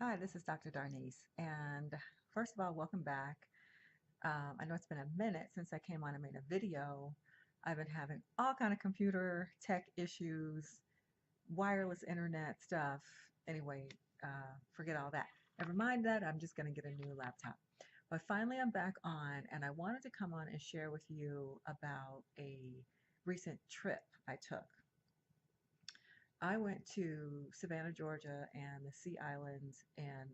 Hi, this is Dr. Darnise. And first of all, welcome back. I know it's been a minute since I came on and made a video. I've been having all kind of computer tech issues, wireless internet stuff. Anyway, forget all that. Never mind that. I'm just going to get a new laptop. But finally, I'm back on, and I wanted to come on and share with you about a recent trip I took. I went to Savannah, Georgia, and the Sea Islands and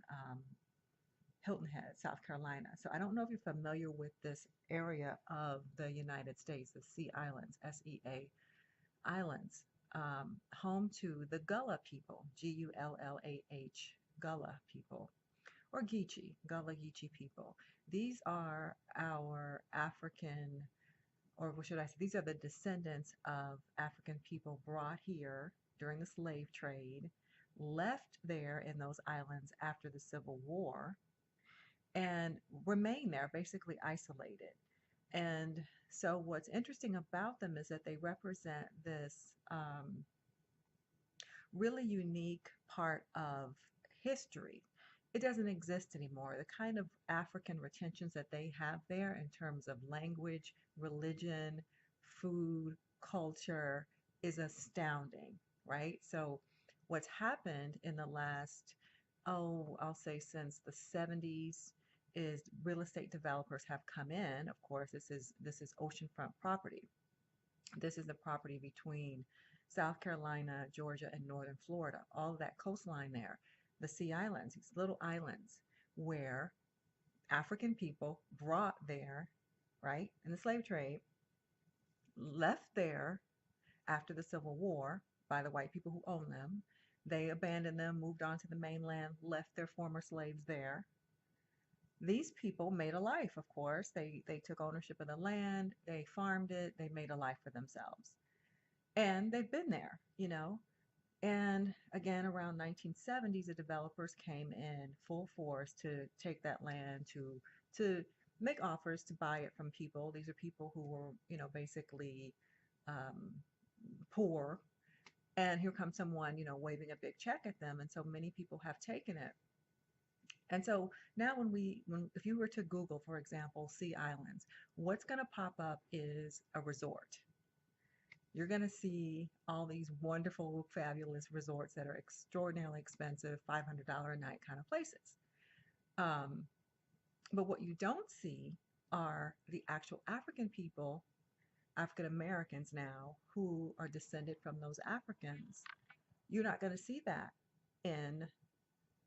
Hilton Head, South Carolina. So I don't know if you're familiar with this area of the United States, the Sea Islands, SEA Islands, home to the Gullah people, Gullah, Gullah people, or Geechee, Gullah Geechee people. These are our African, or what should I say, these are the descendants of African people brought here during the slave trade, left there in those islands after the Civil War, and remain there, basically isolated. And so, what's interesting about them is that they represent this really unique part of history. It doesn't exist anymore. The kind of African retentions that they have there in terms of language, religion, food, culture is astounding, right? So, what's happened in the last, oh, I'll say since the 70s is real estate developers have come in. Of course, this is oceanfront property. This is the property between South Carolina, Georgia, and northern Florida. All of that coastline there, the Sea Islands, these little islands where African people brought there, right, in the slave trade, left there after the Civil War by the white people who owned them. They abandoned them, moved on to the mainland, left their former slaves there. These people made a life, of course. They took ownership of the land, they farmed it, they made a life for themselves. And they've been there. And again, around 1970s, the developers came in full force to take that land, to make offers to buy it from people. These are people who were, basically um, poor. And here comes someone, waving a big check at them. And so many people have taken it. And so now when if you were to Google, for example, Sea Islands, what's going to pop up is a resort. You're going to see all these wonderful, fabulous resorts that are extraordinarily expensive, $500 a night kind of places. Um, but what you don't see are the actual African people, African Americans now, who are descended from those Africans. You're not going to see that in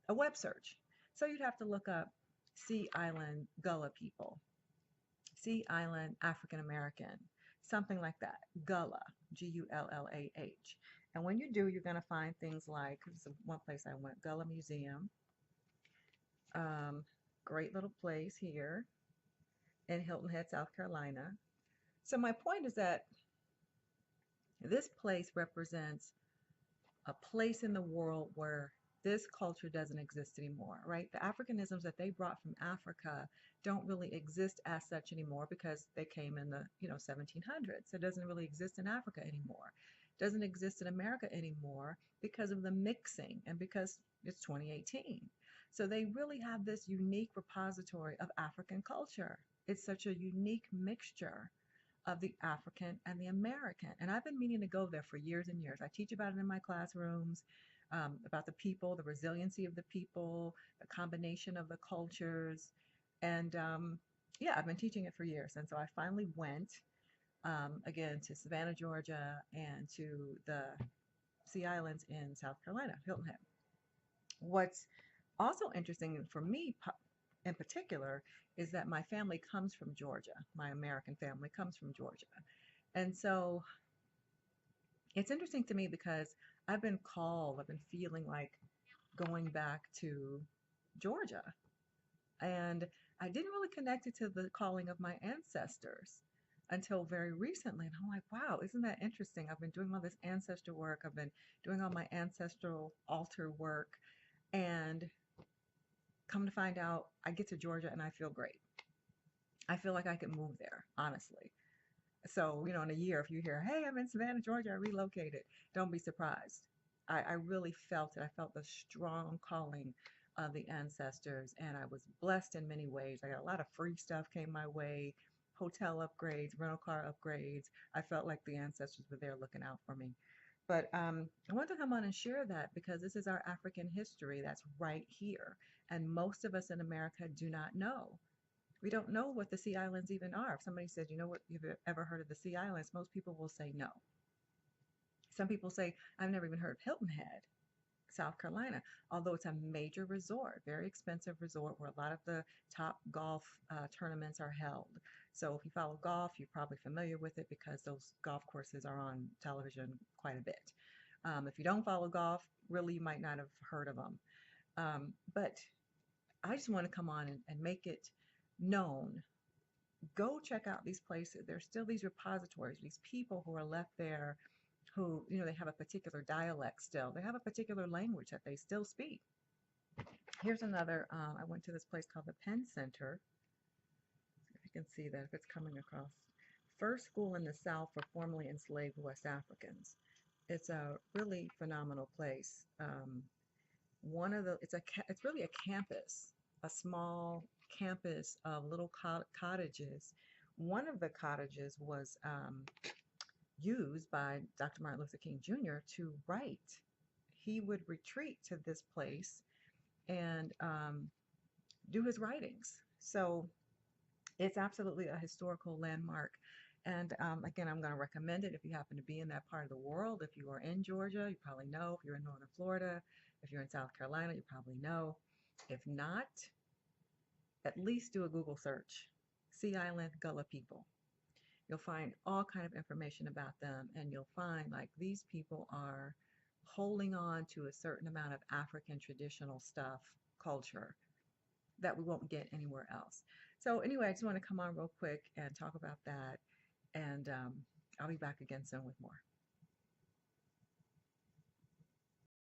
a web search. So you'd have to look up Sea Island Gullah people, Sea Island African American, something like that. Gullah, Gullah. And when you do, you're going to find things like, this is one place I went, Gullah Museum. Um, Great little place here in Hilton Head, South Carolina. So my point is that this place represents a place in the world where this culture doesn't exist anymore, right? The Africanisms that they brought from Africa don't really exist as such anymore because they came in the, 1700s. So it doesn't really exist in Africa anymore. It doesn't exist in America anymore because of the mixing and because it's 2018. So they really have this unique repository of African culture. It's such a unique mixture of the African and the American. And I've been meaning to go there for years and years. I teach about it in my classrooms, about the people, the resiliency of the people, the combination of the cultures. And yeah, I've been teaching it for years. And so I finally went again to Savannah, Georgia, and to the Sea Islands in South Carolina, Hilton Head. What's also interesting for me in particular is that my family comes from Georgia. My American family comes from Georgia. And so it's interesting to me because I've been feeling like going back to Georgia. And I didn't really connect it to the calling of my ancestors until very recently. And I'm like, wow, isn't that interesting? I've been doing all this ancestor work, I've been doing all my ancestral altar work. And come to find out, I get to Georgia and I feel great. I feel like I could move there, honestly. So, in a year, if you hear, hey, I'm in Savannah, Georgia, I relocated, don't be surprised. I really felt it. I felt the strong calling of the ancestors, and I was blessed in many ways. I got a lot of free stuff came my way, hotel upgrades, rental car upgrades. I felt like the ancestors were there looking out for me. But I wanted to come on and share that because this is our African history that's right here. And most of us in America do not know. We don't know what the Sea Islands even are. If somebody says, you know what, you've ever heard of the Sea Islands, most people will say no. Some people say, I've never even heard of Hilton Head, South Carolina, although it's a major resort, very expensive resort where a lot of the top golf tournaments are held. So if you follow golf, you're probably familiar with it because those golf courses are on television quite a bit. If you don't follow golf, really, you might not have heard of them. But I just want to come on and make it known. Go check out these places. There's still these repositories, these people who are left there who, they have a particular dialect still. They have a particular language that they still speak. Here's another, I went to this place called the Penn Center. If you can see that if it's coming across. First school in the South for formerly enslaved West Africans. It's a really phenomenal place. It's really a campus, a small campus of little cottages. One of the cottages was used by Dr. Martin Luther King Jr. to write. He would retreat to this place and do his writings. So it's absolutely a historical landmark. And again, I'm going to recommend it if you happen to be in that part of the world. If you are in Georgia, you probably know. If you're in Northern Florida, if you're in South Carolina, you probably know. If not, at least do a Google search. Sea Island Gullah people. You'll find all kind of information about them, and you'll find like these people are holding on to a certain amount of African traditional stuff, culture that we won't get anywhere else. So anyway, I just want to come on real quick and talk about that, and I'll be back again soon with more.